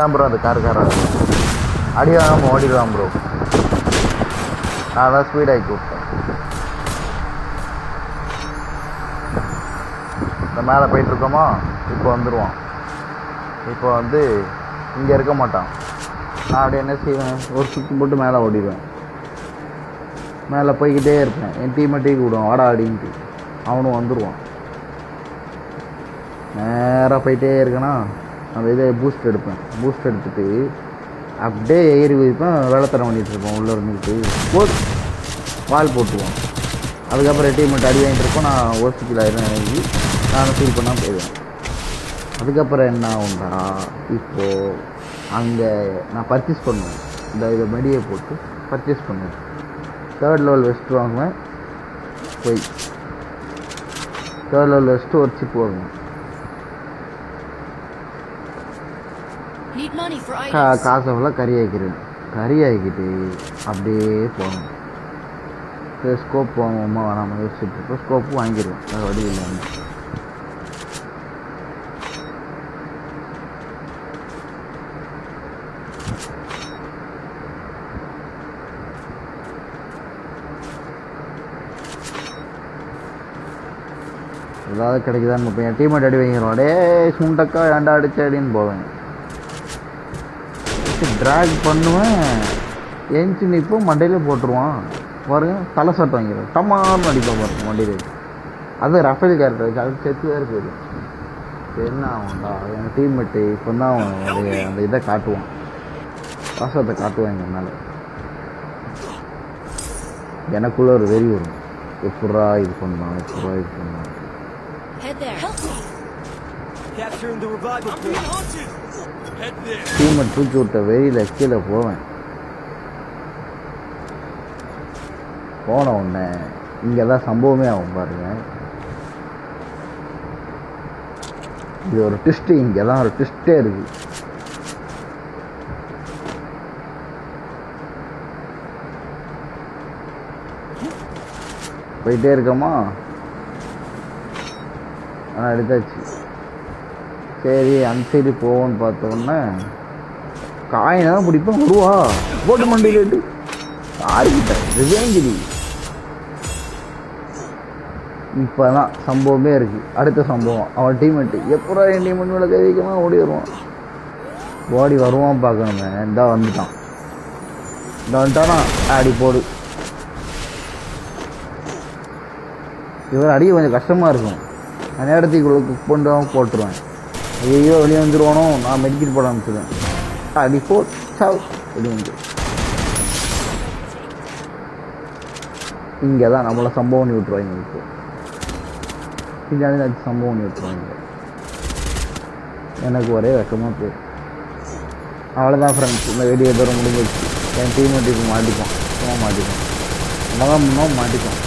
தான் ப்ரோ அந்த காருக்காரன் அடி வாங்காமல் ஓடிடுவான் ப்ரோ. நான் தான் ஸ்பீட் ஆக்கி விட்டேன். இந்த மேலே போயிட்டுருக்கோமா, இப்போ வந்துடுவான். இப்போ வந்து இங்கே இருக்க மாட்டான். நான் அப்படியே என்ன செய்வேன், ஒரு சுற்றி போட்டு மேலே ஓடிடுவேன். மேலே போய்கிட்டே இருப்பேன். என் டீமை விடுவான் வாடா அப்படின்ட்டு. அவனும் வந்துடுவான். நேராக போயிட்டே இருக்கேன்னா அந்த இதை பூஸ்ட் எடுப்பேன். பூஸ்ட் எடுத்துகிட்டு அப்படியே ஏறி வைப்பேன். வேலைத்தரம் பண்ணிகிட்டு இருப்போம். உள்ளே இருந்துக்கிட்டு வால் போட்டுருவோம். அதுக்கப்புறம் டீமெட் அடி வாங்கிட்டு இருப்போம். நான் ஓசிக்கில் இறங்கி நானும் ஃபீல் பண்ணால் போயிடுவேன். அதுக்கப்புறம் என்ன ஆகும்டா, இப்போது அங்கே நான் பர்ச்சேஸ் பண்ணுவேன். இதை மெடியை போட்டு பர்ச்சேஸ் பண்ணுவேன். 3rd லெவல் வெஸ்ட்டு வாங்குவேன். போய் 3rd லெவல் வெஸ்ட்டு ஒரு சிப் வாங்குவேன். காசை ஃபுல்லாக கறி ஆக்கிடுவேன். கறி ஆக்கிட்டு அப்படியே போகணும். ஸ்கோப் வாங்குவோமா வேணாமல் யோசிச்சுட்டு இருப்போம். ஸ்கோப்பு வாங்கிடுவேன். வேறு வழி இல்லாமல். ஏதாவது கிடைக்குதான்னு பார்ப்பேன். என் டீமெட் அடி வாங்கிடுவோம். டே சுண்டக்கா ஏண்டா அடிச்சு அடின்னு போவேன். ட்ராக் பண்ணுவேன். எஞ்சி நிற்போம். மண்டையில் போட்டுருவான் பாருங்க. தலை சட்டை வாங்கிடுவேன். டமான்னு அடிப்பேன் பாருங்க மண்டையில். அது ரஃபேல் கேரக்டர் வச்சு அது செத்து வேறு போயிடும். என்ன ஆகும்டா, என் டீம்மேட்டு இப்போ தான் அவனுடைய அந்த இதை காட்டுவான். பாசத்தை காட்டுவான் எங்கள் மேலே. எனக்குள்ள ஒரு வெறி வரும். எப்படா இது பண்ணான், எப்படா இது பண்ணான். டீமை தூக்கி விட்ட வெறியில் கீழே போவேன். போன உடனே இங்கே தான் சம்பவமே ஆகும் பாருங்க. இது ஒரு ட்விஸ்ட்டு. இங்கே தான் ஒரு ட்விஸ்டே இருக்கு. போயிட்டே இருக்கோமா, ஆனால் எடுத்தாச்சு. சரி அந்த சைடு போவோன்னு பார்த்தோன்னே காயினை தான் பிடிப்பேன். வருவா போட்டு மண்டியிலேட்டு யாருக்கிட்ட ரிவேஞ்சரி. இப்போ தான் சம்பவமே இருக்குது. அடுத்த சம்பவம், அவன் டீமெட்டு எப்போ என் டீமெட் மேலே கை வைக்கமா ஓடி வருவான். ஓடி வருவான் பார்க்கணுமே. இந்த வந்துட்டான். இந்த வந்துட்டானா அடி போடு. இவர் அடிக்க கொஞ்சம் கஷ்டமாக இருக்கும். நான் நேரத்துக்குள்ள குக் பண்ணுறவன் போட்டுருவேன். ஐயோ வெளியே வந்துடுவானோ, நான் மெடிக்கெட் போட ஆரம்பிச்சிடுவேன். அடி போ சாவ் வெளியே வந்து. இங்கே தான் நம்மளை சம்பவம் பண்ணி விட்டுருவாங்க. இப்போ பின்னாடி சம்பவம் பண்ணி விட்டுருவாங்க. எனக்கு ஒரே வெக்கமாக போய் அவ்வளோதான் ஃப்ரெண்ட்ஸ். இந்த வீடியோ தூரம் முடிஞ்சிச்சு. என் டீமெட்டுக்கு மாட்டிப்பான். சும்மா மாட்டிப்பான். மகன் முன்னோ மாட்டிப்பான்.